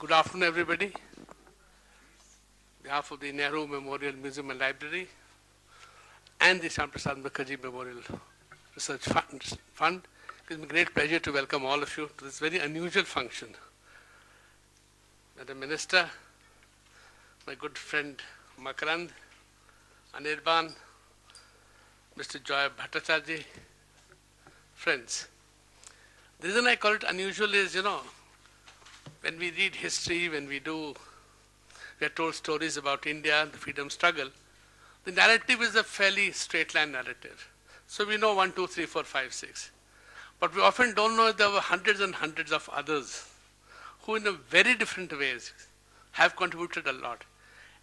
Good afternoon, everybody. On behalf of the Nehru Memorial Museum and Library and the Smt.Kalyani Memorial Research Fund, it gives me great pleasure to welcome all of you to this very unusual function. Madam Minister, my good friend Makarand, Anirban, Mr. Joy Bhattacharjee, friends. The reason I call it unusual is, when we read history, when we are told stories about India and the freedom struggle, the narrative is a fairly straight line narrative. So we know 1, 2, 3, 4, 5, 6. But we often don't know there were hundreds and hundreds of others who in a very different ways have contributed a lot.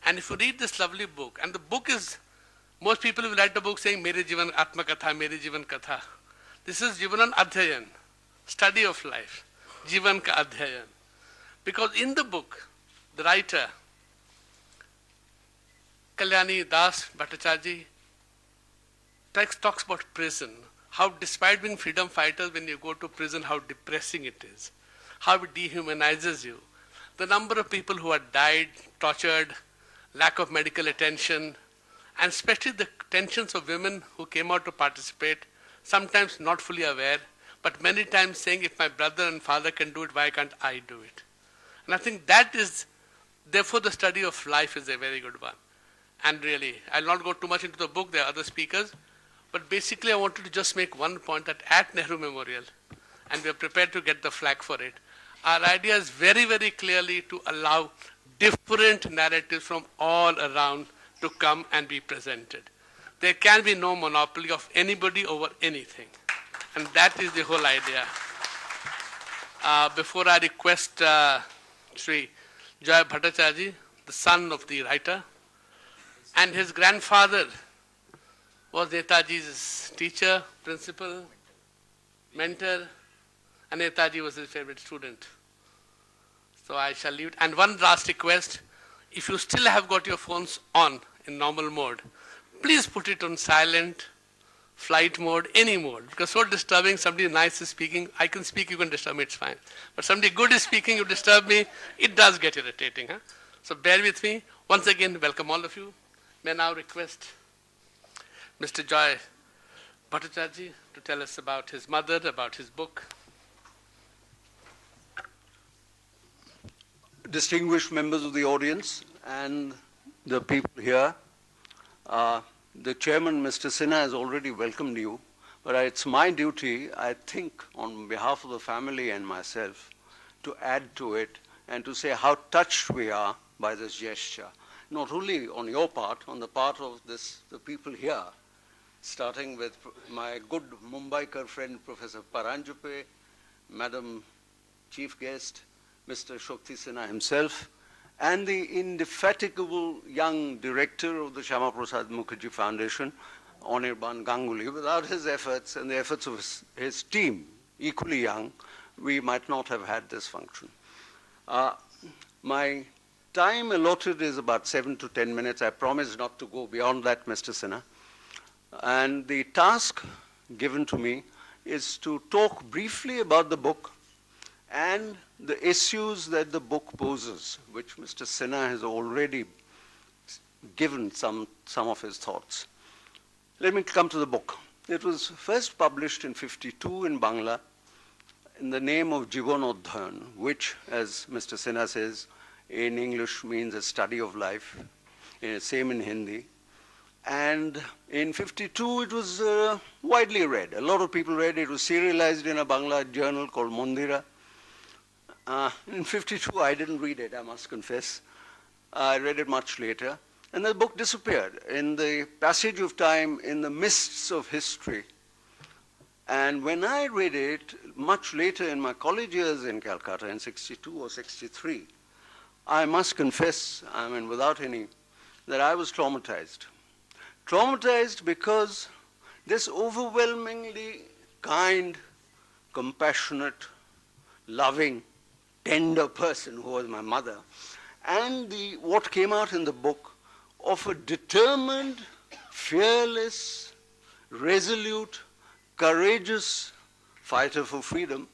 And if you read this lovely book, and the book is, most people will write the book saying, Mere Jivan Atma Katha, Mere Jivan Katha. This is Jivanan Adhyayan, study of life, Jivan Ka Adhyayan. Because in the book, the writer, Kalyani Das Bhattacharjee, talks about prison, how despite being freedom fighters, when you go to prison, how depressing it is, how it dehumanizes you. The number of people who have died, tortured, lack of medical attention, and especially the tensions of women who came out to participate, sometimes not fully aware, but many times saying, if my brother and father can do it, why can't I do it? And I think that is, therefore the study of life is a very good one. And really, I'll not go too much into the book, there are other speakers, but basically I wanted to just make one point that at Nehru Memorial, and we are prepared to get the flag for it, our idea is very, very clearly to allow different narratives from all around to come and be presented. There can be no monopoly of anybody over anything. And that is the whole idea. Before I request Sri Joy Bhattacharjee, the son of the writer, and his grandfather was Netaji's teacher, principal, mentor, and Netaji was his favorite student. So I shall leave it. And one last request, if you still have got your phones on in normal mode, please put it on silent, flight mode, any mode, because so disturbing, somebody nice is speaking, I can speak, you can disturb me, it's fine. But somebody good is speaking, you disturb me, it does get irritating. Huh? So bear with me. Once again, welcome all of you. May I now request Mr. Joy Bhattacharjee to tell us about his mother, about his book. Distinguished members of the audience and the people here, the chairman, Mr. Sinha, has already welcomed you, but it's my duty, I think, on behalf of the family and myself, to add to it and to say how touched we are by this gesture. Not only on your part, on the part of the people here, starting with my good Mumbaikar friend, Professor Paranjupe, Madam Chief Guest, Mr. Shokti Sinha himself, and the indefatigable young director of the Shyama Prasad Mukherjee Foundation, Anirban Ganguly. Without his efforts and the efforts of his team, equally young, we might not have had this function. My time allotted is about 7 to 10 minutes. I promise not to go beyond that, Mr. Sinha. And the task given to me is to talk briefly about the book and the issues that the book poses, which Mr. Sinha has already given some of his thoughts. Let me come to the book. It was first published in 1952 in Bangla in the name of JEEBON, which, as Mr. Sinha says, in English means a study of life, same in Hindi. And in 1952 it was widely read. A lot of people read it. It was serialized in a Bangla journal called Mondira. In 1952, I didn't read it, I must confess. I read it much later. And the book disappeared in the passage of time, in the mists of history. And when I read it, much later in my college years in Calcutta, in 1962 or 1963, I must confess, without any, that I was traumatized. Traumatized because this overwhelmingly kind, compassionate, loving, tender person who was my mother, and what came out in the book of a determined, fearless, resolute, courageous fighter for freedom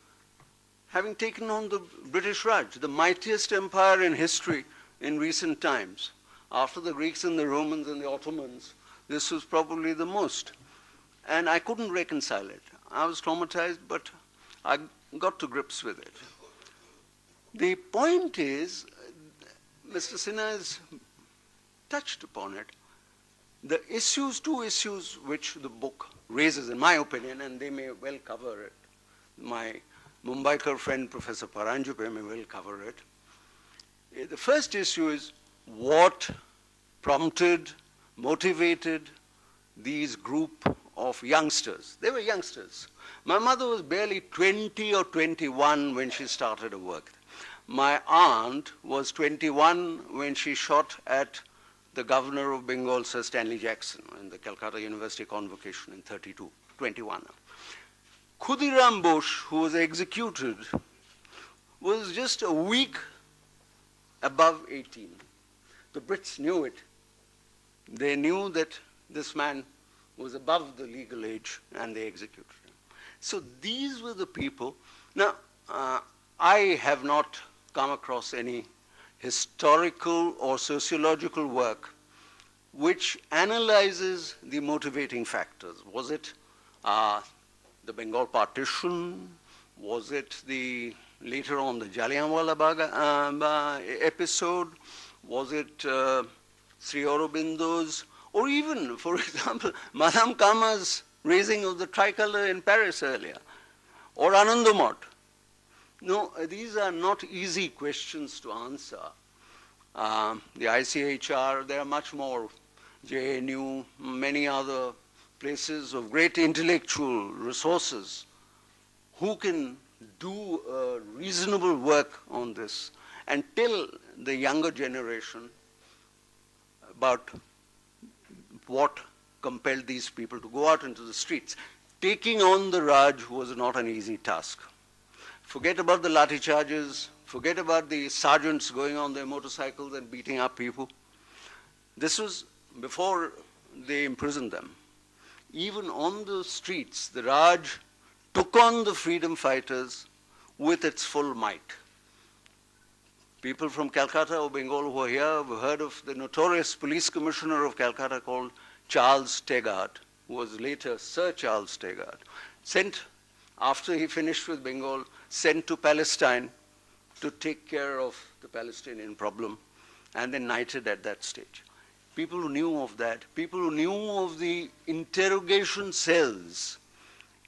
having taken on the British Raj, the mightiest empire in history in recent times. After the Greeks and the Romans and the Ottomans, this was probably the most. And I couldn't reconcile it. I was traumatized, but I got to grips with it. The point is, Mr. Sinha has touched upon it. The issues, two issues which the book raises, in my opinion, and they may well cover it. My Mumbaikar friend, Professor Paranjupe, may well cover it. The first issue is what prompted, motivated these group of youngsters. They were youngsters. My mother was barely 20 or 21 when she started her work. My aunt was 21 when she shot at the governor of Bengal, Sir Stanley Jackson, in the Calcutta University convocation in 21. Khudiram Bose, who was executed, was just a week above 18. The Brits knew it. They knew that this man was above the legal age, and they executed him. So these were the people. Now, I have not come across any historical or sociological work which analyzes the motivating factors. Was it the Bengal partition? Was it later on the Jallianwala Bagh episode? Was it Sri Aurobindo's, or even, for example, Madame Kama's raising of the tricolor in Paris earlier, or Anandamot? No, these are not easy questions to answer. The ICHR, there are much more, JNU, many other places of great intellectual resources who can do reasonable work on this and tell the younger generation about what compelled these people to go out into the streets. Taking on the Raj was not an easy task. Forget about the lathi charges, forget about the sergeants going on their motorcycles and beating up people. This was before they imprisoned them. Even on the streets, the Raj took on the freedom fighters with its full might. People from Calcutta or Bengal who are here have heard of the notorious police commissioner of Calcutta called Charles Tegart, who was later Sir Charles Tegart, sent, after he finished with Bengal, sent to Palestine to take care of the Palestinian problem, and then knighted at that stage. People who knew of that, people who knew of the interrogation cells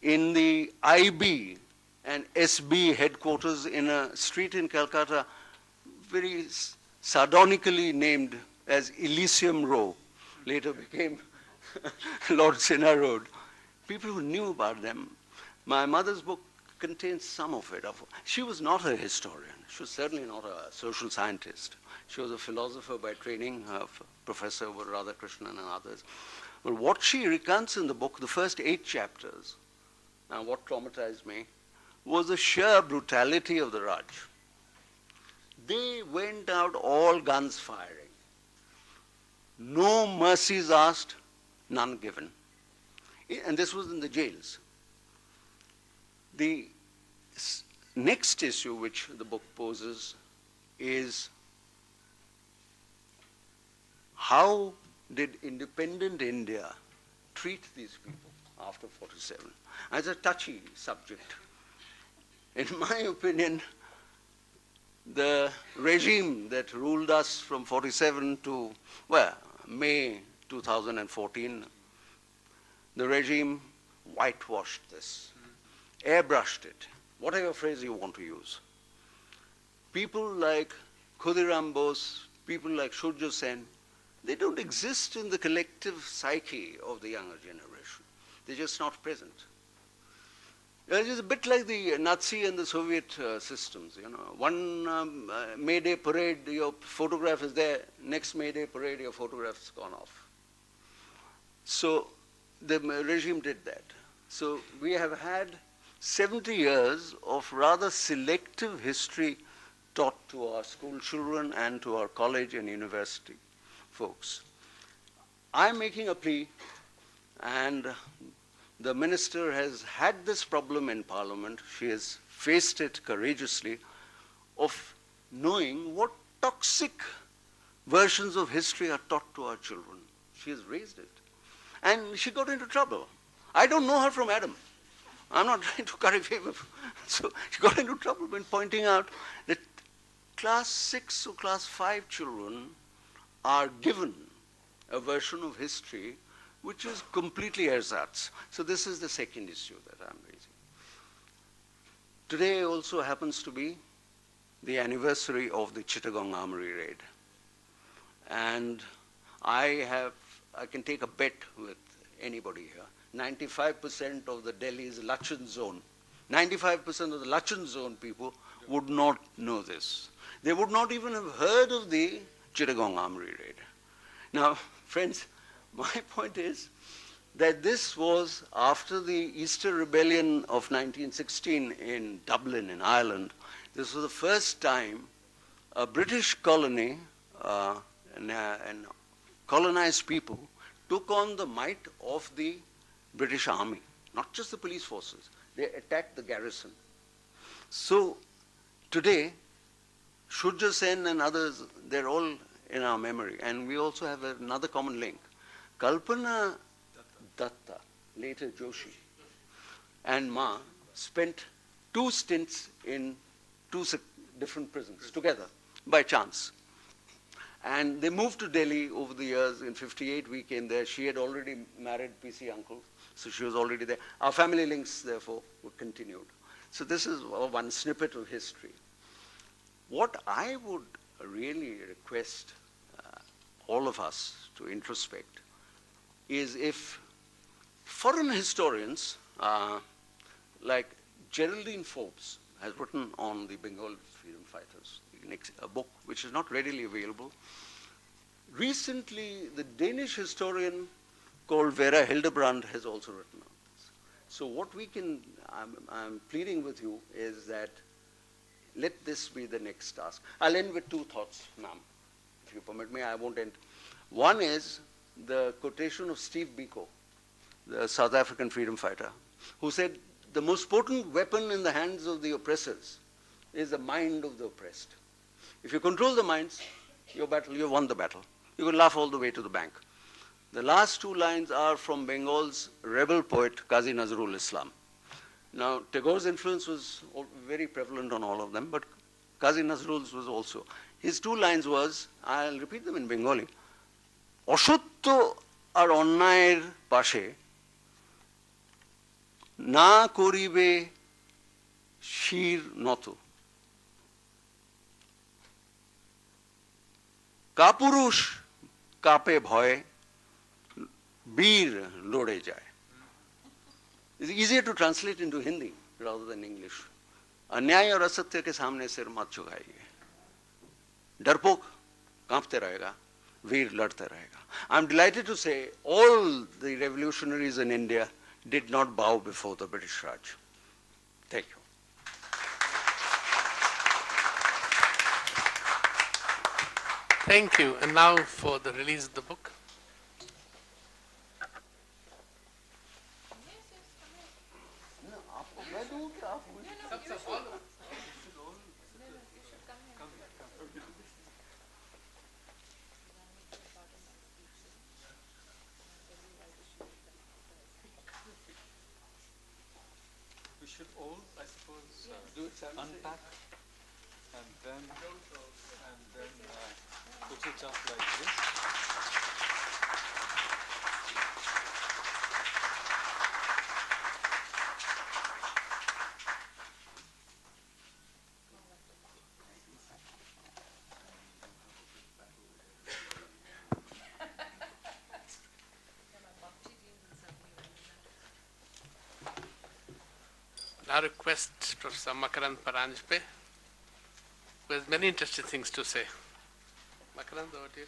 in the IB and SB headquarters in a street in Calcutta, very sardonically named as Elysium Row, later became Lord Sinha Road. People who knew about them. My mother's book contains some of it. She was not a historian. She was certainly not a social scientist. She was a philosopher by training, a professor with Radhakrishnan and others. But what she recounts in the book, the first 8 chapters, and what traumatized me, was the sheer brutality of the Raj. They went out all guns firing. No mercies asked, none given. And this was in the jails. The next issue which the book poses is how did independent India treat these people after 47? As a touchy subject. In my opinion, the regime that ruled us from 47 to, well, May 2014, the regime whitewashed this, airbrushed it, whatever phrase you want to use. People like Khudiram Bose, people like Surya Sen, they don't exist in the collective psyche of the younger generation. They're just not present. It's a bit like the Nazi and the Soviet systems. You know, one May Day parade, your photograph is there. Next May Day parade, your photograph's gone off. So the regime did that. So we have had 70 years of rather selective history taught to our school children and to our college and university folks. I'm making a plea, and The minister has had this problem in Parliament. She has faced it courageously of knowing what toxic versions of history are taught to our children. She has raised it. And she got into trouble. I don't know her from Adam. I'm not trying to curry favor. So she got into trouble when pointing out that class 6 or class 5 children are given a version of history which is completely ersatz. So this is the second issue that I'm raising. Today also happens to be the anniversary of the Chittagong Armory raid. And I can take a bet with anybody here. 95% of the Delhi's Lachin zone, 95% of the Lachin zone people would not know this. They would not even have heard of the Chittagong Armory raid. Now, friends, my point is that this was after the Easter Rebellion of 1916 in Dublin, in Ireland. This was the first time a British colony and colonized people took on the might of the British Army, not just the police forces. They attacked the garrison. So today, Shujja Sen and others, they're all in our memory. And we also have another common link. Kalpana Datta, later Joshi, and Ma spent 2 stints in 2 different prisons together by chance. And they moved to Delhi over the years. In 58, we came there. She had already married PC uncle, so she was already there. Our family links, therefore, were continued. So this is one snippet of history. What I would really request all of us to introspect is if foreign historians, like Geraldine Forbes, has written on the Bengal freedom fighters, a book which is not readily available. Recently, the Danish historian called Vera Hildebrand has also written on this. So what we can, I'm pleading with you, is that let this be the next task. I'll end with 2 thoughts, ma'am. If you permit me, I won't end. One is the quotation of Steve Biko, the South African freedom fighter, who said, the most potent weapon in the hands of the oppressors is the mind of the oppressed. If you control the minds, you've won the battle. You can laugh all the way to the bank. The last 2 lines are from Bengal's rebel poet, Qazi Nazrul Islam. Now, Tagore's influence was very prevalent on all of them, but Qazi Nazrul's was also. His 2 lines was, I'll repeat them in Bengali, Oshotto ar onnayer pashe na koribe shir noto. Kapurush kape bhoye bir lode jay. It's easier to translate into Hindi rather than English. अन्याय और असत्य के सामने सिर मत झुकाइए. डरपोक कांपते रहेगा, वीर लड़ते रहेगा. I'm delighted to say all the revolutionaries in India did not bow before the British Raj. Thank you. Thank you. And now for the release of the book. We should all, I suppose, unpack and then put it up like this. Now request Professor Makarand Paranjpe, who has many interesting things to say. Makarand, over to you.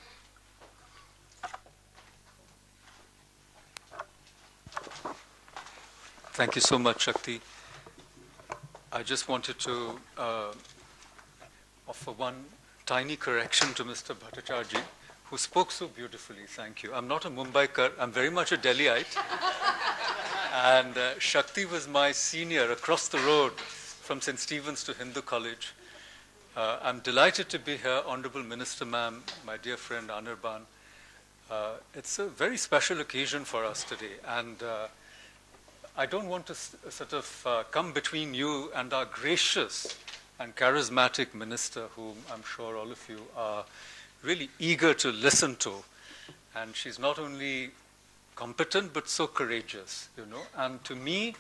Thank you so much, Shakti. I just wanted to offer one tiny correction to Mr. Bhattacharjee, who spoke so beautifully. Thank you. I'm not a Mumbaikar. I'm very much a Delhiite. And Shakti was my senior across the road from St. Stephen's to Hindu College. I'm delighted to be here, Honorable Minister Ma'am, my dear friend Anirban. It's a very special occasion for us today, and I don't want to sort of come between you and our gracious and charismatic minister, whom I'm sure all of you are really eager to listen to. And she's not only competent, but so courageous, you know. And to me,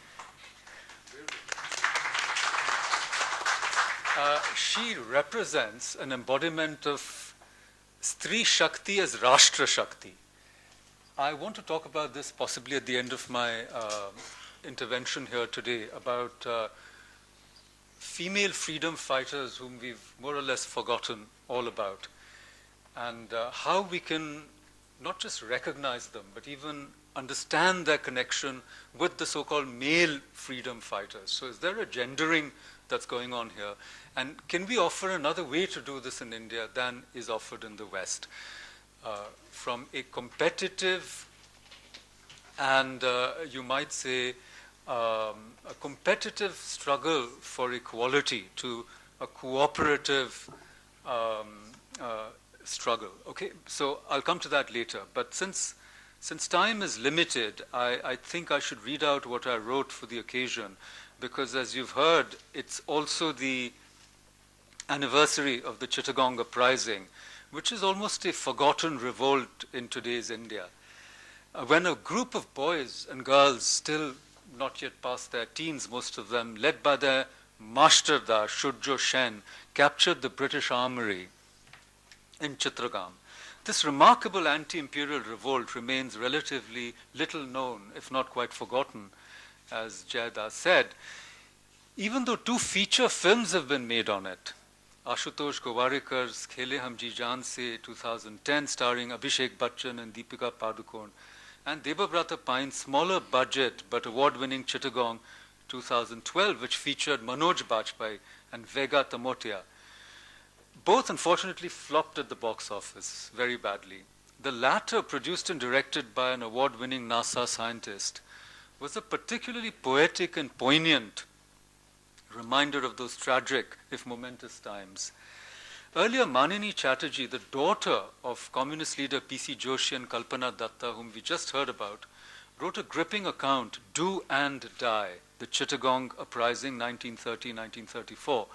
she represents an embodiment of Stri Shakti as Rashtra Shakti. I want to talk about this possibly at the end of my intervention here today, about female freedom fighters whom we've more or less forgotten all about, and how we can not just recognize them, but even understand their connection with the so-called male freedom fighters. So is there a gendering that's going on here? And can we offer another way to do this in India than is offered in the West? From a competitive and, you might say, a competitive struggle for equality to a cooperative struggle. Okay, so I'll come to that later. But since time is limited, I think I should read out what I wrote for the occasion, because as you've heard, it's also the anniversary of the Chittagong uprising, which is almost a forgotten revolt in today's India. When a group of boys and girls, still not yet past their teens, most of them, led by their Mashtardar, Shurjo Shen, captured the British armory in Chittagong. This remarkable anti-imperial revolt remains relatively little known, if not quite forgotten, as Jayada said, even though 2 feature films have been made on it. Ashutosh Govarikar's Khele Hum Ji Jaan Se, 2010, starring Abhishek Bachchan and Deepika Padukone, and Debabrata Pine's smaller budget but award-winning Chittagong, 2012, which featured Manoj Bajpayee and Vega Tamotia. Both, unfortunately, flopped at the box office very badly. The latter, produced and directed by an award-winning NASA scientist, was a particularly poetic and poignant reminder of those tragic, if momentous times. Earlier, Manini Chatterjee, the daughter of communist leader P.C. Joshi and Kalpana Datta, whom we just heard about, wrote a gripping account, Do and Die, the Chittagong Uprising, 1930-1934,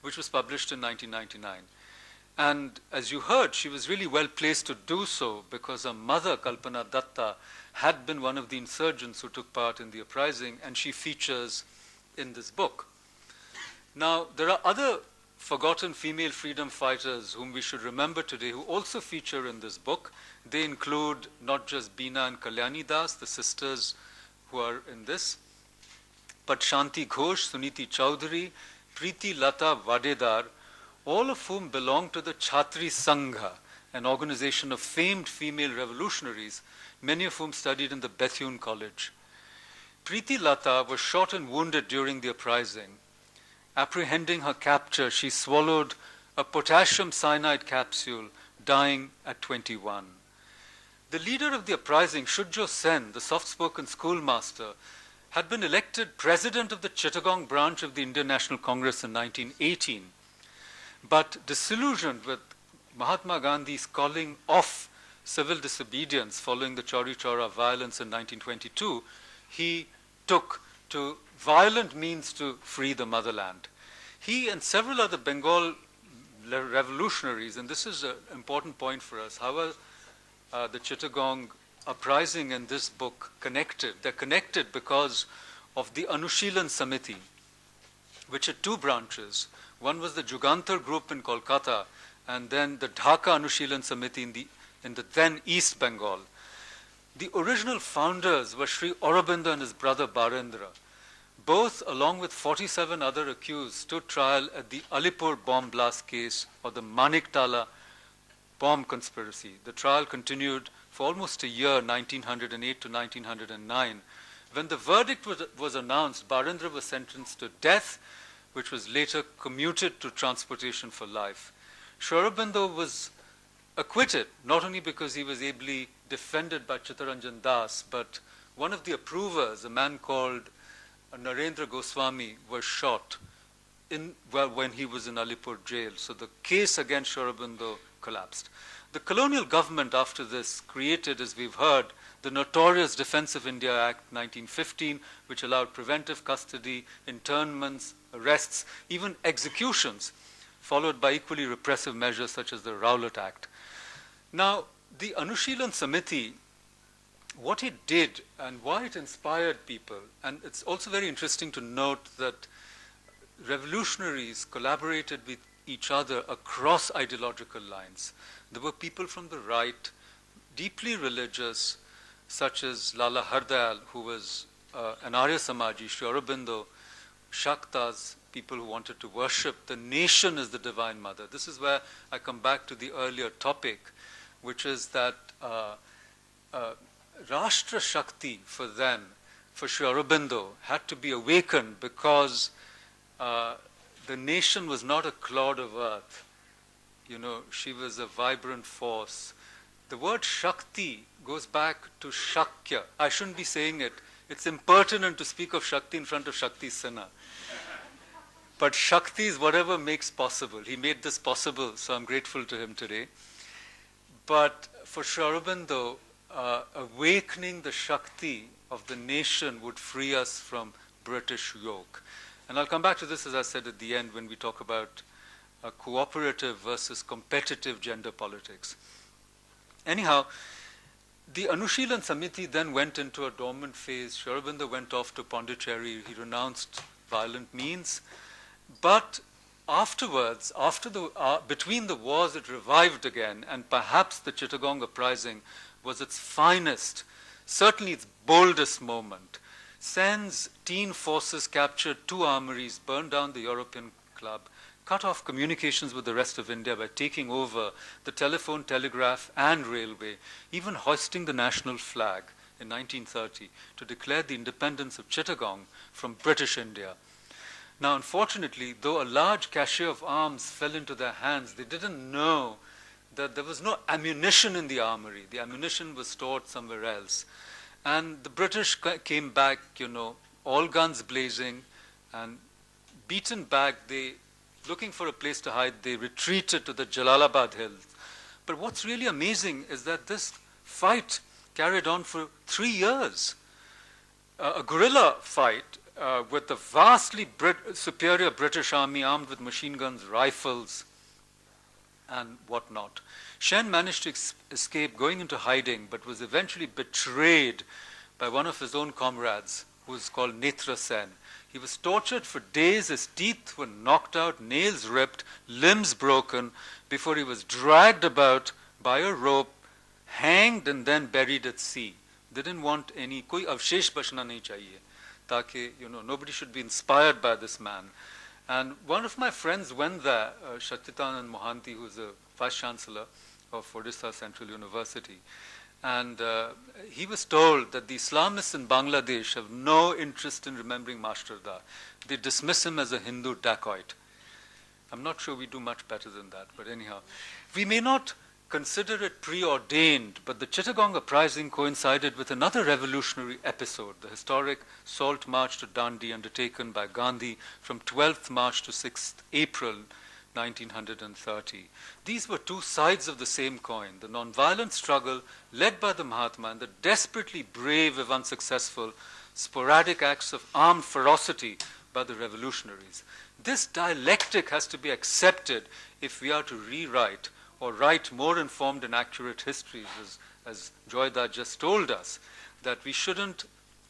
which was published in 1999. And as you heard, she was really well placed to do so because her mother, Kalpana Datta, had been one of the insurgents who took part in the uprising, and she features in this book. Now, there are other forgotten female freedom fighters whom we should remember today who also feature in this book. They include not just Beena and Kalyani Das, the sisters who are in this, but Shanti Ghosh, Suniti Chowdhury, Preeti Lata Vadedar, all of whom belong to the Chhatri Sangha, an organization of famed female revolutionaries, many of whom studied in the Bethune College. Preeti Lata was shot and wounded during the uprising. Apprehending her capture, she swallowed a potassium cyanide capsule, dying at 21. The leader of the uprising, Shurjo Sen, the soft-spoken schoolmaster, had been elected president of the Chittagong branch of the Indian National Congress in 1918. But disillusioned with Mahatma Gandhi's calling off civil disobedience following the Chauri Chaura violence in 1922, he took to violent means to free the motherland. He and several other Bengal revolutionaries, and this is an important point for us, how are the Chittagong uprising and this book connected? They're connected because of the Anushilan Samiti, which had 2 branches. One was the Jugantar group in Kolkata, and then the Dhaka Anushilan Samiti in the then East Bengal. The original founders were Sri Aurobindo and his brother Barendra. Both, along with 47 other accused, stood trial at the Alipur bomb blast case or the Maniktala bomb conspiracy. The trial continued for almost a year, 1908 to 1909. When the verdict was announced, Barendra was sentenced to death, which was later commuted to transportation for life. Sri Aurobindo was acquitted, not only because he was ably defended by Chittaranjan Das, but one of the approvers, a man called Narendra Goswami, was shot when he was in Alipur jail. So the case against Sri Aurobindo collapsed. The colonial government after this created, as we've heard, the notorious Defence of India Act 1915, which allowed preventive custody, internments, arrests, even executions, followed by equally repressive measures such as the Rowlatt Act. Now, the Anushilan Samiti, what it did and why it inspired people, and it's also very interesting to note that revolutionaries collaborated with each other across ideological lines. There were people from the right, deeply religious, such as Lala Hardayal, who was an Arya Samaji, Sri Aurobindo, Shaktas, people who wanted to worship the nation as the Divine Mother. This is where I come back to the earlier topic, which is that Rashtra Shakti for them, for Sri Aurobindo, had to be awakened because the nation was not a clod of earth. You know, she was a vibrant force. The word Shakti goes back to Shakya. I shouldn't be saying it. It's impertinent to speak of Shakti in front of Shakti Sinha. But Shakti is whatever makes possible. He made this possible, so I'm grateful to him today. But for Sri Aurobindo, awakening the Shakti of the nation would free us from British yoke. And I'll come back to this, as I said at the end, when we talk about cooperative versus competitive gender politics. Anyhow, the Anushilan Samiti then went into a dormant phase. Sri Aurobindo went off to Pondicherry. He renounced violent means. But afterwards, between the wars, it revived again, and perhaps the Chittagong uprising was its finest, certainly its boldest moment. Sen's teen forces captured 2 armories, burned down the European Club, cut off communications with the rest of India by taking over the telephone, telegraph, and railway, even hoisting the national flag in 1930 to declare the independence of Chittagong from British India. Now, unfortunately, though a large cache of arms fell into their hands, they didn't know that there was no ammunition in the armory. The ammunition was stored somewhere else. And the British came back, you know, all guns blazing, and beaten back, looking for a place to hide, they retreated to the Jalalabad hills. But what's really amazing is that this fight carried on for 3 years. A guerrilla fight with the vastly superior British army armed with machine guns, rifles, and whatnot. Sen managed to escape going into hiding, but was eventually betrayed by one of his own comrades, who was called Netra Sen. He was tortured for days. His teeth were knocked out, nails ripped, limbs broken, before he was dragged about by a rope, hanged, and then buried at sea. They didn't want any, koi avshesh bachna nahi chahiye, taaki, you know, nobody should be inspired by this man. And one of my friends went there, Satyatanand Mohanty, who's a Vice Chancellor of Odisha Central University. And he was told that the Islamists in Bangladesh have no interest in remembering Mashtarda. They dismiss him as a Hindu dacoit. I'm not sure we do much better than that, but anyhow. We may not consider it preordained, but the Chittagong uprising coincided with another revolutionary episode, the historic Salt March to Dandi undertaken by Gandhi from 12th March to 6th April 1930. These were 2 sides of the same coin, the non-violent struggle led by the Mahatma and the desperately brave, if unsuccessful, sporadic acts of armed ferocity by the revolutionaries. This dialectic has to be accepted if we are to rewrite or write more informed and accurate histories, as Joyda just told us, that we shouldn't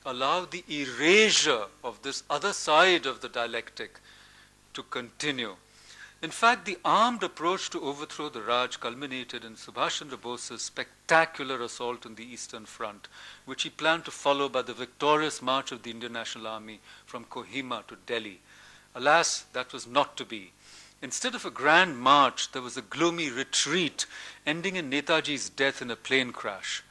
allow the erasure of this other side of the dialectic to continue. In fact, the armed approach to overthrow the Raj culminated in Subhash Chandra Bose's spectacular assault on the Eastern Front, which he planned to follow by the victorious march of the Indian National Army from Kohima to Delhi. Alas, that was not to be. Instead of a grand march, there was a gloomy retreat, ending in Netaji's death in a plane crash.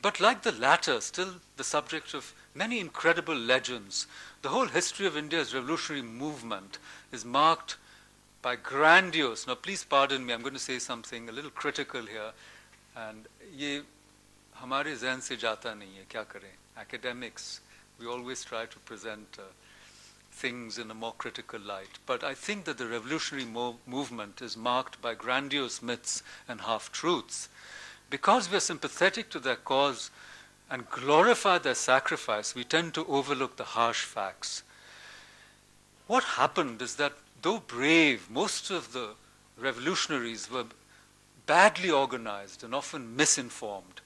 But like the latter, still the subject of many incredible legends, the whole history of India's revolutionary movement is marked by grandiose, now please pardon me, I'm going to say something a little critical here, and ye हमारे ज़हन से जाता नहीं है, क्या करें? Academics, we always try to present things in a more critical light. But I think that the revolutionary movement is marked by grandiose myths and half-truths. Because we are sympathetic to their cause and glorify their sacrifice, we tend to overlook the harsh facts. What happened is that though brave, most of the revolutionaries were badly organized and often misinformed.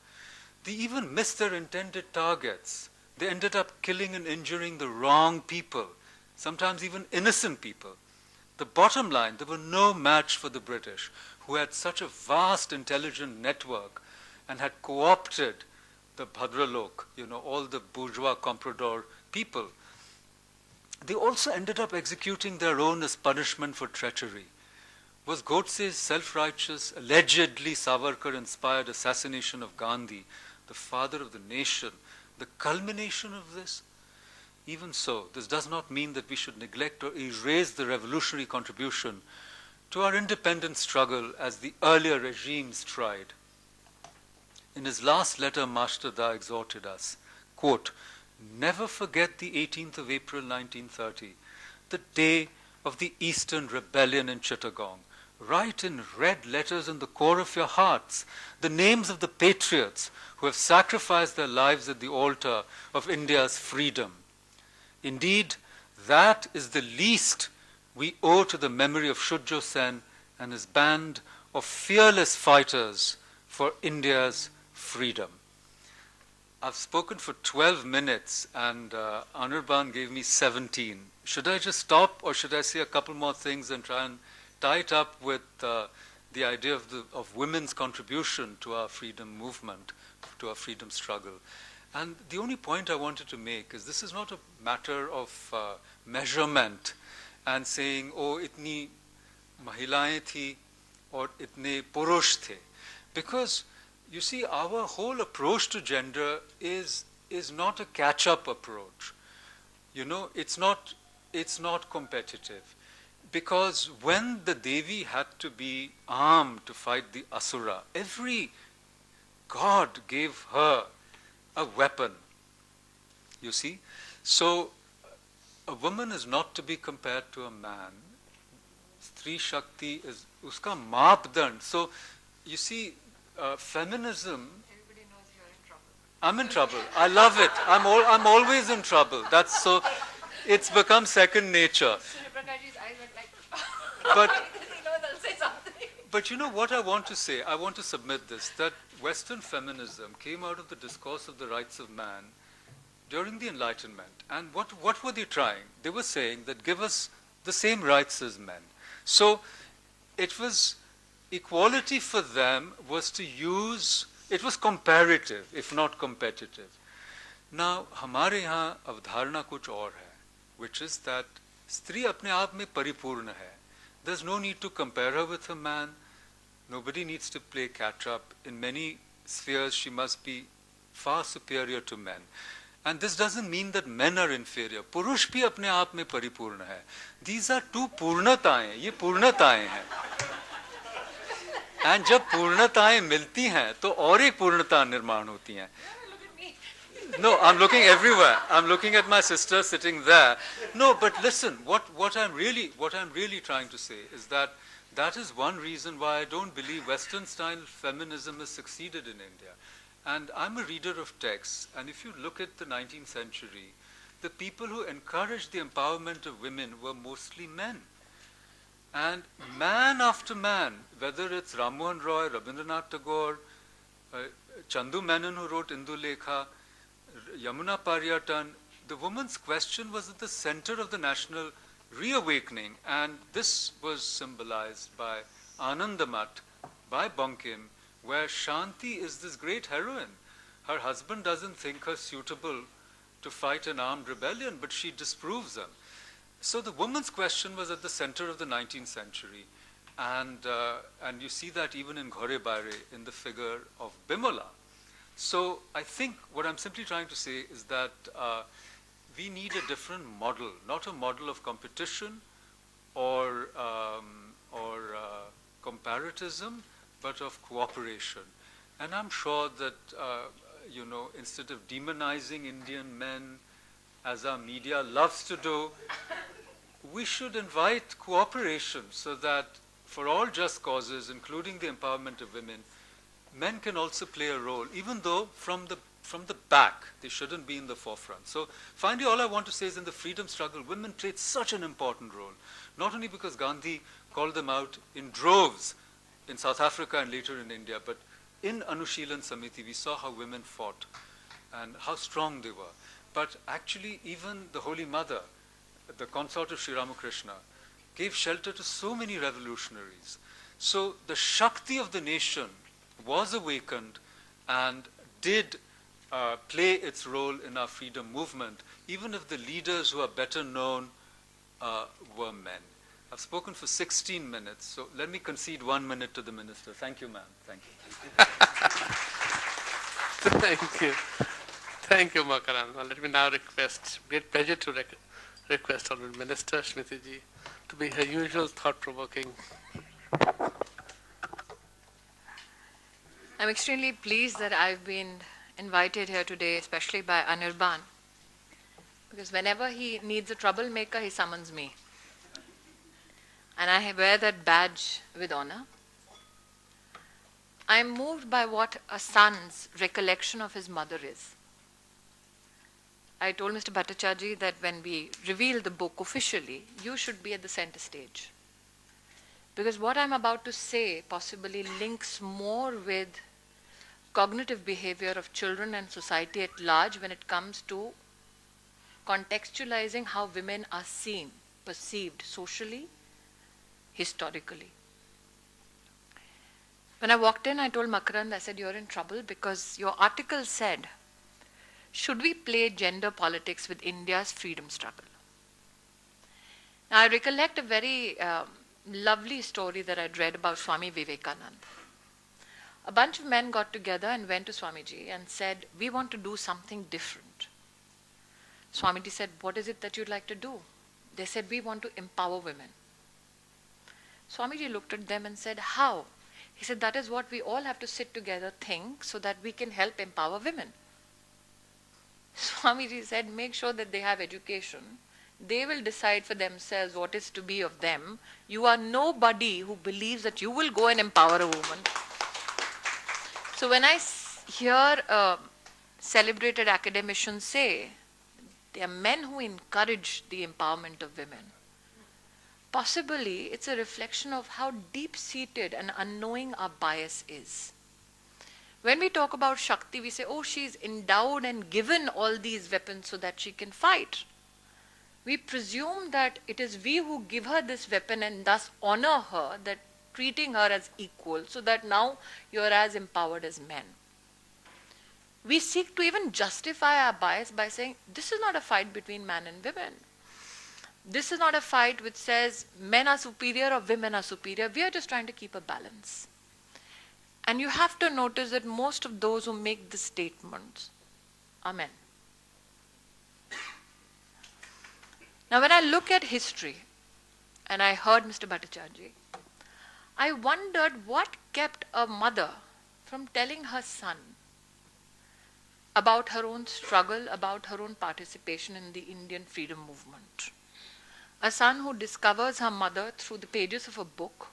They even missed their intended targets. They ended up killing and injuring the wrong people, sometimes even innocent people. The bottom line, there were no match for the British, who had such a vast intelligent network and had co-opted the Bhadralok, all the bourgeois comprador people. They also ended up executing their own as punishment for treachery. Was Godse's self-righteous, allegedly Savarkar-inspired assassination of Gandhi, the father of the nation, the culmination of this? Even so, this does not mean that we should neglect or erase the revolutionary contribution to our independent struggle as the earlier regimes tried. In his last letter, Mashtada exhorted us, quote, "Never forget the 18th of April 1930, the day of the Eastern Rebellion in Chittagong. Write in red letters in the core of your hearts the names of the patriots who have sacrificed their lives at the altar of India's freedom. Indeed, that is the least we owe to the memory of Shujjo Sen and his band of fearless fighters for India's freedom." I've spoken for 12 minutes and Anirban gave me 17. Should I just stop or should I say a couple more things and try and tie it up with the idea of women's contribution to our freedom movement, to our freedom struggle? And the only point I wanted to make is this is not a matter of measurement and saying, oh, itni mahilaएं थी or itne purush the. Because you see, our whole approach to gender is not a catch-up approach. It's not competitive. Because when the Devi had to be armed to fight the Asura, every god gave her a weapon. You see? So a woman is not to be compared to a man. Stri Shakti is uska maapdand. So you see, feminism. Everybody knows you're in trouble. I'm in trouble. I love it. I'm always in trouble. That's so. It's become second nature. Prakash's eyes went like. But he knows I'll say something. But you know what I want to say? I want to submit this, that Western feminism came out of the discourse of the rights of man during the Enlightenment. And what were they trying? They were saying that give us the same rights as men. So it was equality for them was to use, it was comparative, if not competitive. Now, हमारे यहाँ अवधारणा कुछ और है, which is that स्त्री अपने आप में परिपूर्ण है. There's no need to compare her with a man. Nobody needs to play catch-up. In many spheres, she must be far superior to men. And this doesn't mean that men are inferior. पुरुष भी अपने आप में परिपूर्ण है. These are two पूर्णताएं. ये पूर्णताएं हैं. And जब पूर्णताएं मिलती हैं, तो और एक पूर्णता निर्माण होती हैं. No, I'm looking everywhere. I'm looking at my sister sitting there. No, but listen, what I'm really trying to say is that is one reason why I don't believe Western style feminism has succeeded in India. And I'm a reader of texts, and if you look at the 19th century, the people who encouraged the empowerment of women were mostly men. And man after man, whether it's Ram Mohan Roy, Rabindranath Tagore, Chandu Menon who wrote Indulekha, Yamuna Paryatan, the woman's question was at the center of the national reawakening, and this was symbolized by Anandamat, by Bankim, where Shanti is this great heroine. Her husband doesn't think her suitable to fight an armed rebellion, but she disproves them. So the woman's question was at the center of the 19th century, and you see that even in Ghore Baire, in the figure of Bimola. So I think what I'm simply trying to say is that we need a different model, not a model of competition or comparatism, but of cooperation. And I'm sure that instead of demonizing Indian men, as our media loves to do, we should invite cooperation so that for all just causes, including the empowerment of women, men can also play a role, even though from the back, they shouldn't be in the forefront. So finally, all I want to say is in the freedom struggle, women played such an important role, not only because Gandhi called them out in droves in South Africa and later in India, but in Anushilan Samiti, we saw how women fought and how strong they were. But actually, even the Holy Mother, the consort of Sri Ramakrishna, gave shelter to so many revolutionaries. So the Shakti of the nation was awakened and did play its role in our freedom movement, even if the leaders who are better known were men. I've spoken for 16 minutes, so let me concede 1 minute to the minister. Thank you, ma'am. Thank you. Thank you. Thank you, Makaran. Now let me now request, great pleasure to request Honorable Minister Smriti ji to be her usual thought-provoking. I'm extremely pleased that I've been invited here today, especially by Anirban, because whenever he needs a troublemaker, he summons me. And I wear that badge with honor. I'm moved by what a son's recollection of his mother is. I told Mr. Bhattacharjee that when we reveal the book officially, you should be at the center stage. Because what I'm about to say possibly links more with cognitive behavior of children and society at large when it comes to contextualizing how women are seen, perceived socially, historically. When I walked in, I told Makarand, I said, you're in trouble because your article said, should we play gender politics with India's freedom struggle? Now, I recollect a very lovely story that I'd read about Swami Vivekananda. A bunch of men got together and went to Swamiji and said, we want to do something different. Swamiji said, what is it that you'd like to do? They said, we want to empower women. Swamiji looked at them and said, how? He said, that is what we all have to sit together, think, so that we can help empower women. Swamiji said, make sure that they have education. They will decide for themselves what is to be of them. You are nobody who believes that you will go and empower a woman. So when I hear a celebrated academician say, there are men who encourage the empowerment of women, possibly it's a reflection of how deep-seated and unknowing our bias is. When we talk about Shakti, we say, oh, she's endowed and given all these weapons so that she can fight. We presume that it is we who give her this weapon and thus honor her, that treating her as equal, so that now you're as empowered as men. We seek to even justify our bias by saying, this is not a fight between man and women. This is not a fight which says men are superior or women are superior. We are just trying to keep a balance. And you have to notice that most of those who make this statement are men. Now when I look at history, and I heard Mr. Bhattacharjee, I wondered what kept a mother from telling her son about her own struggle, about her own participation in the Indian freedom movement. A son who discovers her mother through the pages of a book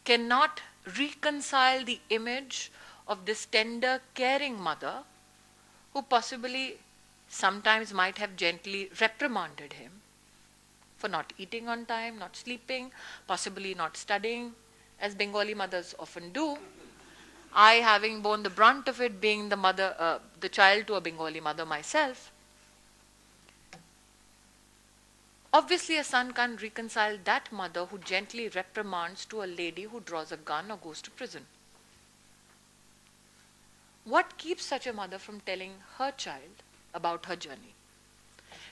cannot reconcile the image of this tender, caring mother who possibly sometimes might have gently reprimanded him for not eating on time, not sleeping, possibly not studying, as Bengali mothers often do. I, having borne the brunt of it, being the child to a Bengali mother myself, obviously a son can't reconcile that mother who gently reprimands to a lady who draws a gun or goes to prison. What keeps such a mother from telling her child about her journey?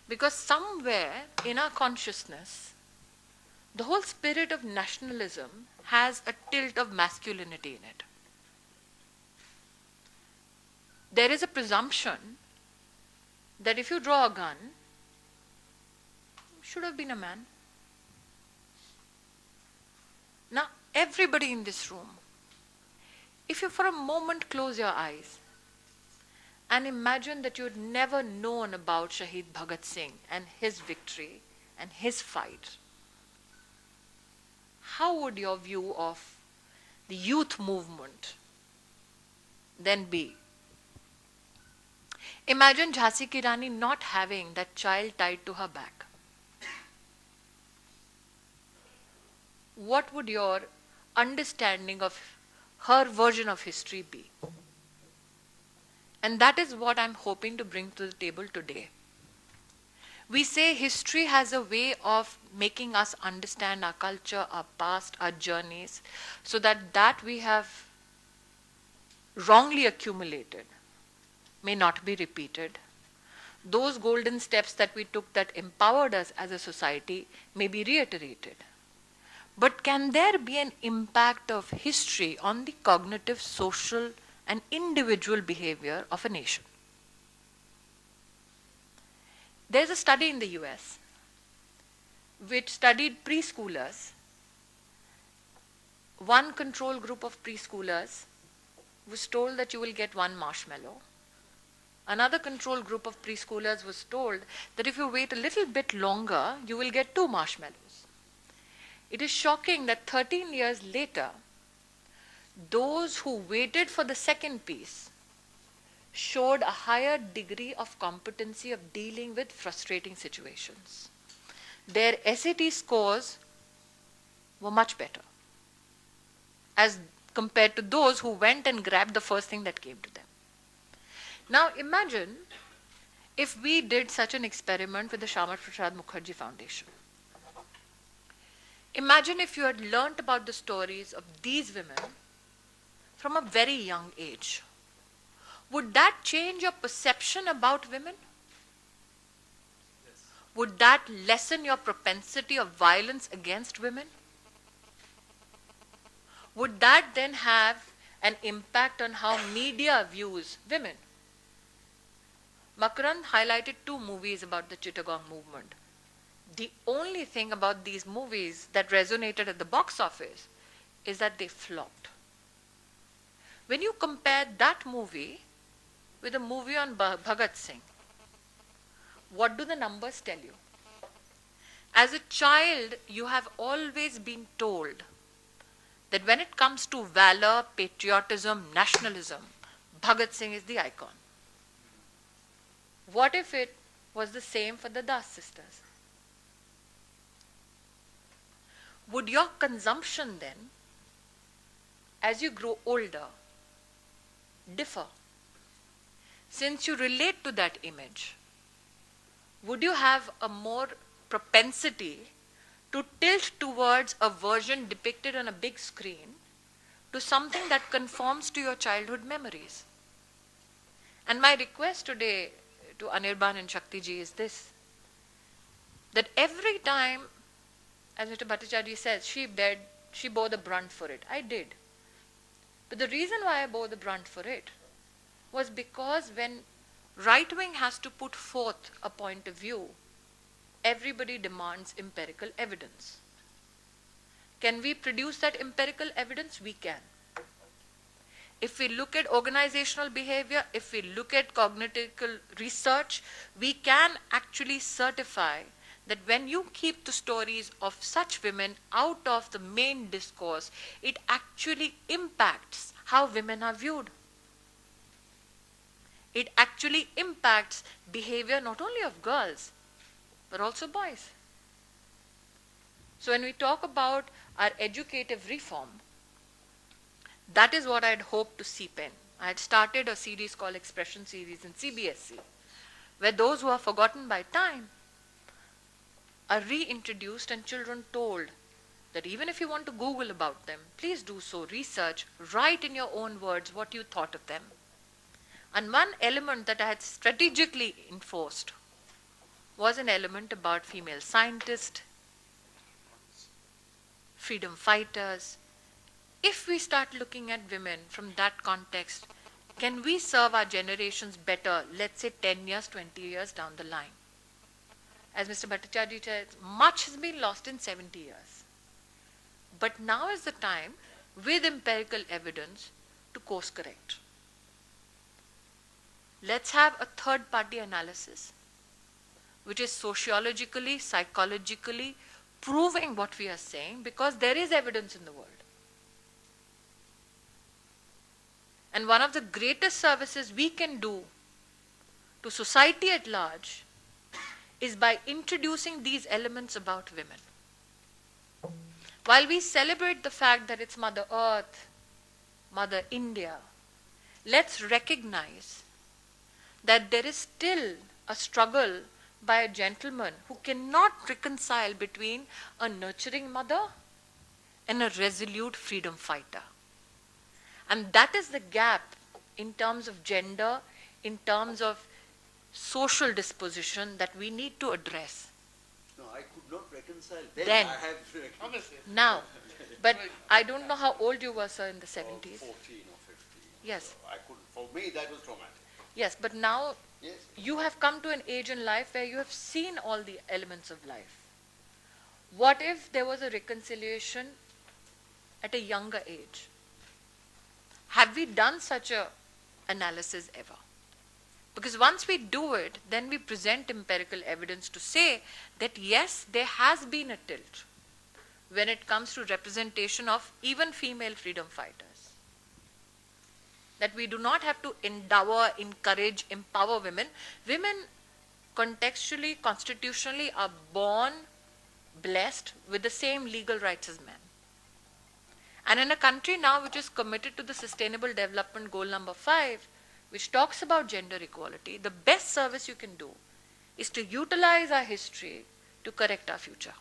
Because somewhere in our consciousness, the whole spirit of nationalism has a tilt of masculinity in it. There is a presumption that if you draw a gun, you should have been a man. Now, everybody in this room, if you for a moment close your eyes and imagine that you had never known about Shahid Bhagat Singh and his victory and his fight, how would your view of the youth movement then be? Imagine Jhansi Ki Rani not having that child tied to her back. What would your understanding of her version of history be? And that is what I'm hoping to bring to the table today. We say history has a way of making us understand our culture, our past, our journeys, so that we have wrongly accumulated may not be repeated. Those golden steps that we took that empowered us as a society may be reiterated. But can there be an impact of history on the cognitive, social, and individual behavior of a nation? There's a study in the US which studied preschoolers. One control group of preschoolers was told that you will get one marshmallow. Another control group of preschoolers was told that if you wait a little bit longer, you will get 2 marshmallows. It is shocking that 13 years later, those who waited for the second piece showed a higher degree of competency of dealing with frustrating situations. Their SAT scores were much better as compared to those who went and grabbed the first thing that came to them. Now imagine if we did such an experiment with the Shyama Prasad Mukherjee Foundation. Imagine if you had learnt about the stories of these women from a very young age. Would that change your perception about women? Yes. Would that lessen your propensity of violence against women? Would that then have an impact on how media views women? Makarand highlighted 2 movies about the Chittagong movement. The only thing about these movies that resonated at the box office is that they flopped. When you compare that movie with a movie on Bhagat Singh, what do the numbers tell you? As a child, you have always been told that when it comes to valor, patriotism, nationalism, Bhagat Singh is the icon. What if it was the same for the Das sisters? Would your consumption then, as you grow older, differ? Since you relate to that image, would you have a more propensity to tilt towards a version depicted on a big screen to something that conforms to your childhood memories? And my request today to Anirban and Shakti ji is this, that every time, as Mr. Bhattacharjee says, she bore the brunt for it. I did. But the reason why I bore the brunt for it was because when right wing has to put forth a point of view, everybody demands empirical evidence. Can we produce that empirical evidence? We can. If we look at organizational behavior, if we look at cognitive research, we can actually certify that when you keep the stories of such women out of the main discourse, it actually impacts how women are viewed. It actually impacts behavior not only of girls, but also boys. So when we talk about our educative reform, that is what I had hoped to seep in. I had started a series called Expression Series in CBSE, where those who are forgotten by time are reintroduced and children told that even if you want to Google about them, please do so, research, write in your own words what you thought of them. And one element that I had strategically enforced was an element about female scientists, freedom fighters. If we start looking at women from that context, can we serve our generations better, let's say 10 years, 20 years down the line? As Mr. Bhattacharjee said, much has been lost in 70 years. But now is the time, with empirical evidence, to course correct. let's have a third-party analysis, which is sociologically, psychologically proving what we are saying, because there is evidence in the world. And one of the greatest services we can do to society at large is by introducing these elements about women. While we celebrate the fact that it's Mother Earth, Mother India, let's recognize that there is still a struggle by a gentleman who cannot reconcile between a nurturing mother and a resolute freedom fighter. And that is the gap in terms of gender, in terms of social disposition that we need to address. No, I could not reconcile then. Then. I have Obviously. Now, but I don't know how old you were, sir, in the 70s. 14 or 15. Yes. So I could, for me, that was traumatic. Yes, but now Yes. you have come to an age in life where you have seen all the elements of life. What if there was a reconciliation at a younger age? Have we done such a analysis ever? Because once we do it, then we present empirical evidence to say that yes, there has been a tilt when it comes to representation of even female freedom fighters. That we do not have to endower, encourage, empower women. Women contextually, constitutionally are born blessed with the same legal rights as men. And in a country now which is committed to the Sustainable Development Goal number 5, which talks about gender equality, the best service you can do is to utilize our history to correct our future.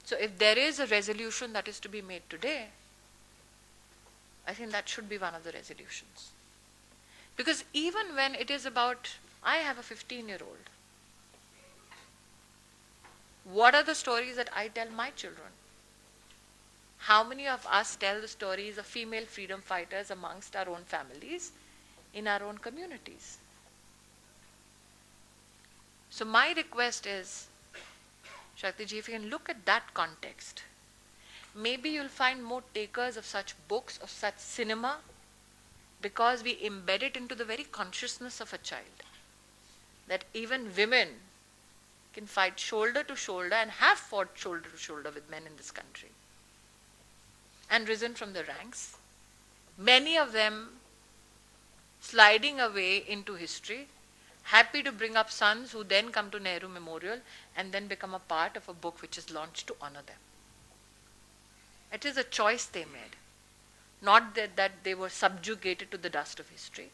So if there is a resolution that is to be made today, I think that should be one of the resolutions. Because even when it is about, I have a 15-year-old, what are the stories that I tell my children? How many of us tell the stories of female freedom fighters amongst our own families, in our own communities? So my request is, Shakti ji, if you can look at that context, maybe you'll find more takers of such books, of such cinema, because we embed it into the very consciousness of a child. That even women can fight shoulder to shoulder and have fought shoulder to shoulder with men in this country. And risen from the ranks. Many of them sliding away into history, happy to bring up sons who then come to Nehru Memorial and then become a part of a book which is launched to honor them. It is a choice they made. Not that they were subjugated to the dust of history.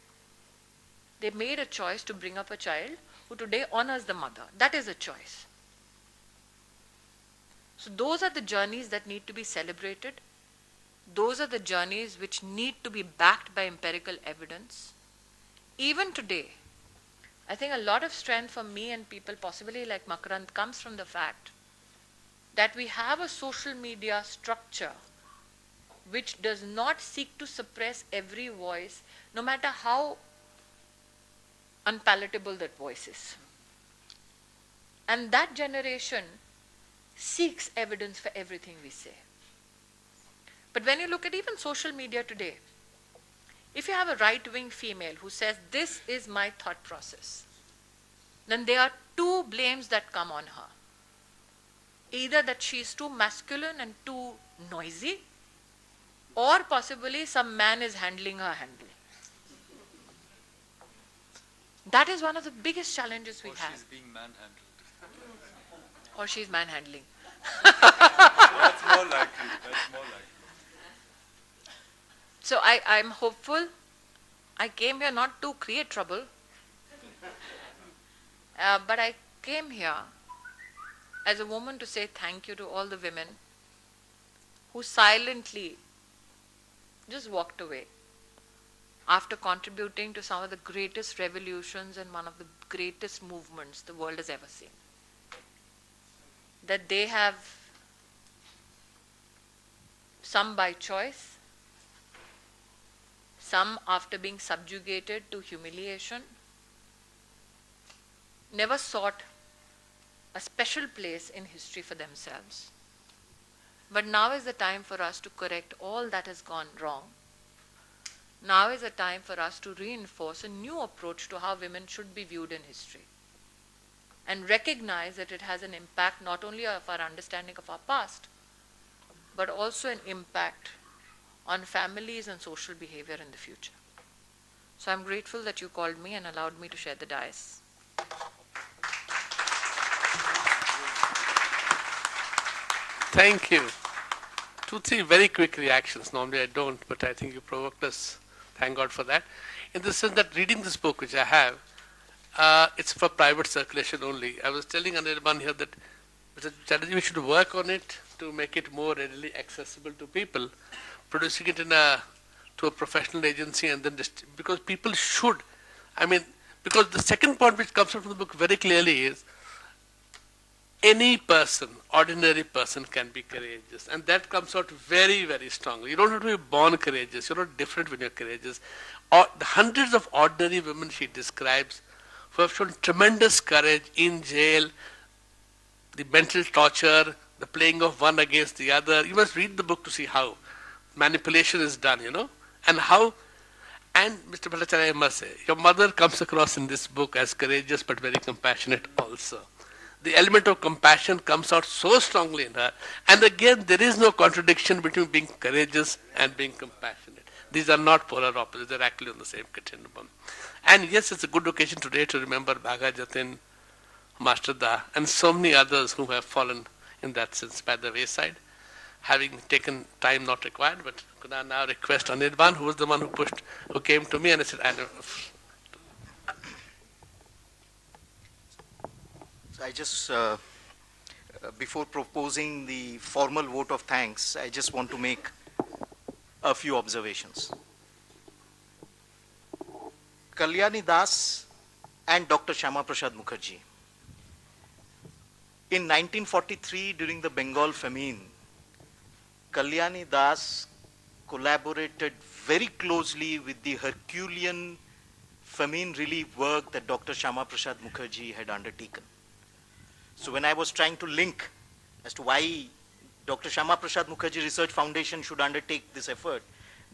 They made a choice to bring up a child who today honors the mother. That is a choice. So those are the journeys that need to be celebrated. Those are the journeys which need to be backed by empirical evidence. Even today, I think a lot of strength for me and people possibly like Makarand comes from the fact that we have a social media structure which does not seek to suppress every voice, no matter how unpalatable that voice is. And that generation seeks evidence for everything we say. But when you look at even social media today, if you have a right-wing female who says, this is my thought process, then there are two blames that come on her. Either that she is too masculine and too noisy, or possibly some man is handling her handle. That is one of the biggest challenges we Or have. she's being manhandled. Or she's manhandling. That's more likely. That's more likely. So I'm hopeful. I came here not to create trouble, but I came here as a woman to say thank you to all the women who silently just walked away after contributing to some of the greatest revolutions and one of the greatest movements the world has ever seen. That they have, some by choice, some after being subjugated to humiliation, never sought a special place in history for themselves. But now is the time for us to correct all that has gone wrong Now is a time for us to reinforce a new approach to how women should be viewed in history and recognize that it has an impact not only of our understanding of our past, but also an impact on families and social behavior in the future. So I'm grateful that you called me and allowed me to share the dais. Thank you. 2, 3 very quick reactions. Normally I don't, but I think you provoked us. Thank God for that. In the sense that reading this book, which I have, it's for private circulation only. I was telling Anirban here that Mr. Chatterjee, we should work on it to make it more readily accessible to people, producing it to a professional agency, and then because people should, because the second point which comes out from the book very clearly is any person, ordinary person, can be courageous, and that comes out very, very strongly. You don't have to be born courageous. You're not different when you're courageous. The hundreds of ordinary women she describes who have shown tremendous courage in jail, the mental torture, the playing of one against the other. You must read the book to see how manipulation is done, and how. And Mr. Bhattacharjee, I must say, your mother comes across in this book as courageous but very compassionate also. The element of compassion comes out so strongly in her. And again, there is no contradiction between being courageous and being compassionate. These are not polar opposites. They're actually on the same continuum. And yes, it's a good occasion today to remember Bhaga Jatin, Master Da, and so many others who have fallen in that sense by the wayside, having taken time not required. But could I now request Anirban, who was the one who came to me and I said, I know. I just, before proposing the formal vote of thanks, I just want to make a few observations. Kalyani Das and Dr. Shyama Prasad Mukherjee. In 1943, during the Bengal famine, Kalyani Das collaborated very closely with the Herculean famine relief work that Dr. Shyama Prasad Mukherjee had undertaken. So when I was trying to link as to why Dr. Shyama Prasad Mukherjee Research Foundation should undertake this effort,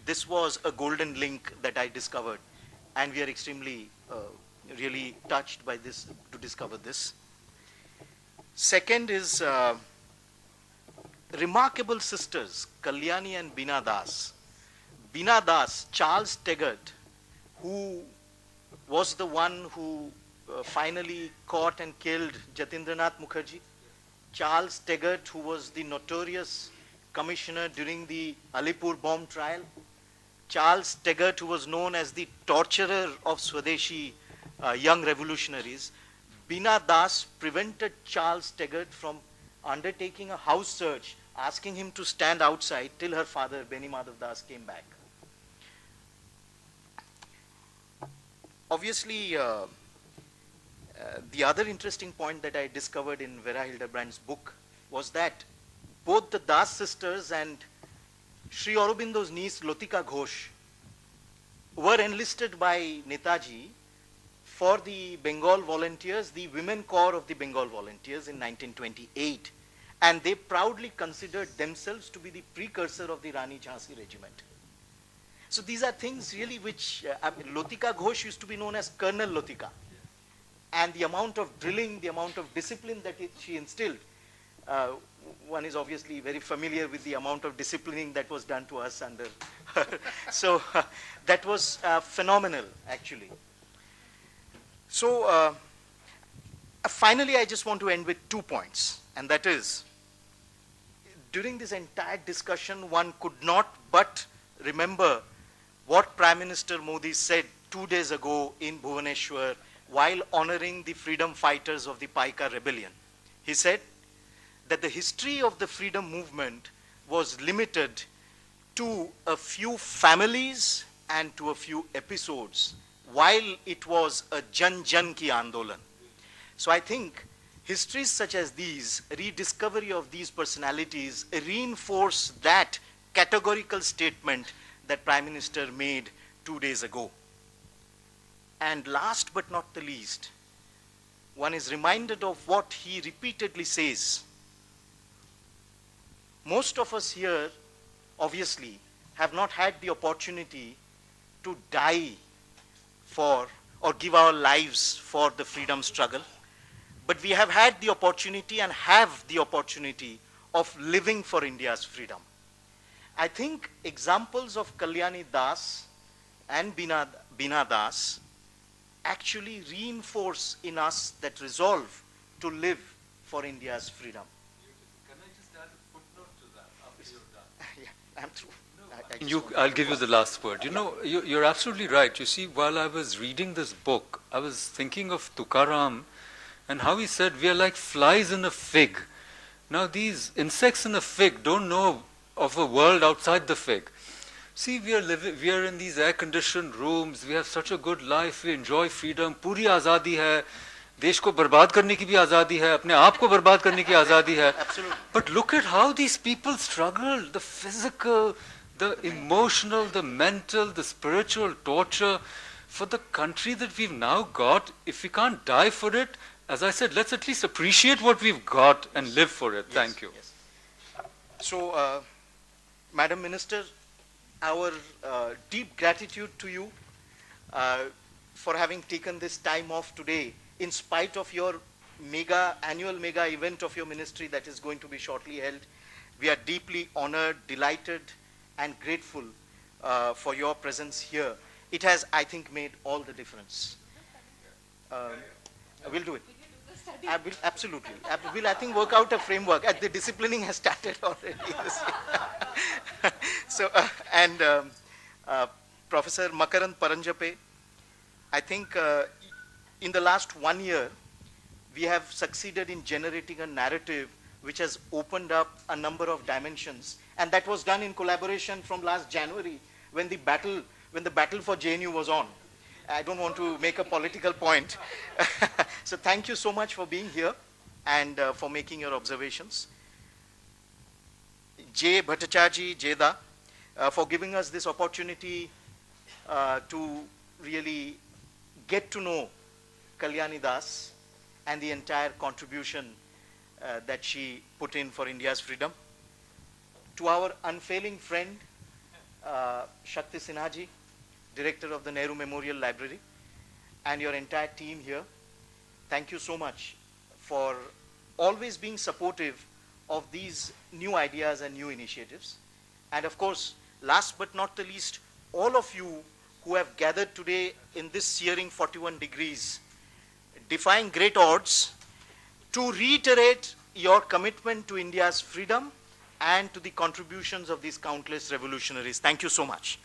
this was a golden link that I discovered. And we are extremely, really touched by this, to discover this. Second is remarkable sisters, Kalyani and Bina Das. Bina Das, Charles Taggart, who was the one who finally caught and killed Jatindranath Mukherjee. Charles Taggart, who was the notorious commissioner during the Alipur bomb trial. Charles Taggart, who was known as the torturer of Swadeshi young revolutionaries. Bina Das prevented Charles Taggart from undertaking a house search, asking him to stand outside till her father, Beni Madhav Das, came back. Obviously, the other interesting point that I discovered in Vera Hildebrand's book was that both the Das sisters and Sri Aurobindo's niece Lotika Ghosh were enlisted by Netaji for the Bengal Volunteers, the Women Corps of the Bengal Volunteers in 1928, and they proudly considered themselves to be the precursor of the Rani Jhansi regiment. So these are things really which, Lotika Ghosh used to be known as Colonel Lotika. And the amount of drilling, the amount of discipline that she instilled, one is obviously very familiar with the amount of disciplining that was done to us under her. So that was phenomenal, actually. So finally, I just want to end with 2 points, and that is, during this entire discussion, one could not but remember what Prime Minister Modi said 2 days ago in Bhubaneswar while honoring the freedom fighters of the Paika rebellion. He said that the history of the freedom movement was limited to a few families and to a few episodes, while it was a Jan-Jan ki Andolan. So I think histories such as these, rediscovery of these personalities, reinforce that categorical statement that Prime Minister made 2 days ago. And last but not the least, one is reminded of what he repeatedly says. Most of us here, obviously, have not had the opportunity to die for or give our lives for the freedom struggle, but we have had the opportunity and have the opportunity of living for India's freedom. I think examples of Kalyani Das and Bina Das actually reinforce in us that resolve to live for India's freedom. Can I just add a footnote to that after you're done? Yeah, I'm through. I just I'll give you the last word. You know, you're absolutely right. You see, while I was reading this book, I was thinking of Tukaram and how he said, we are like flies in a fig. Now, these insects in a fig don't know of a world outside the fig. See, we are in these air-conditioned rooms, we have such a good life, we enjoy freedom, पूरी आज़ादी है, देश को बर्बाद करने की भी आज़ादी है, अपने आप को बर्बाद करने की आज़ादी है. Absolutely. But look at how these people struggle, the physical, the emotional, the mental, the spiritual torture for the country that we've now got. If we can't die for it, as I said, let's at least appreciate what we've got and live for it. Yes, Thank you. yes. So, Madam Minister, our deep gratitude to you for having taken this time off today in spite of your annual mega event of your ministry that is going to be shortly held. We are deeply honored, delighted and grateful for your presence here. It has, I think, made all the difference. We'll do it. I will, absolutely. We'll, I think, work out a framework. The disciplining has started already. So, Professor Makarand Paranjape, I think in the last 1 year, we have succeeded in generating a narrative which has opened up a number of dimensions. And that was done in collaboration from last January when the battle for JNU was on. I don't want to make a political point. So thank you so much for being here and for making your observations. Bhattacharjee, Jeda, for giving us this opportunity to really get to know Kalyani Das and the entire contribution that she put in for India's freedom. To our unfailing friend, Shakti Sinhaji, Director of the Nehru Memorial Library, and your entire team here, thank you so much for always being supportive of these new ideas and new initiatives. And of course, last but not the least, all of you who have gathered today in this searing 41 degrees, defying great odds, to reiterate your commitment to India's freedom and to the contributions of these countless revolutionaries. Thank you so much.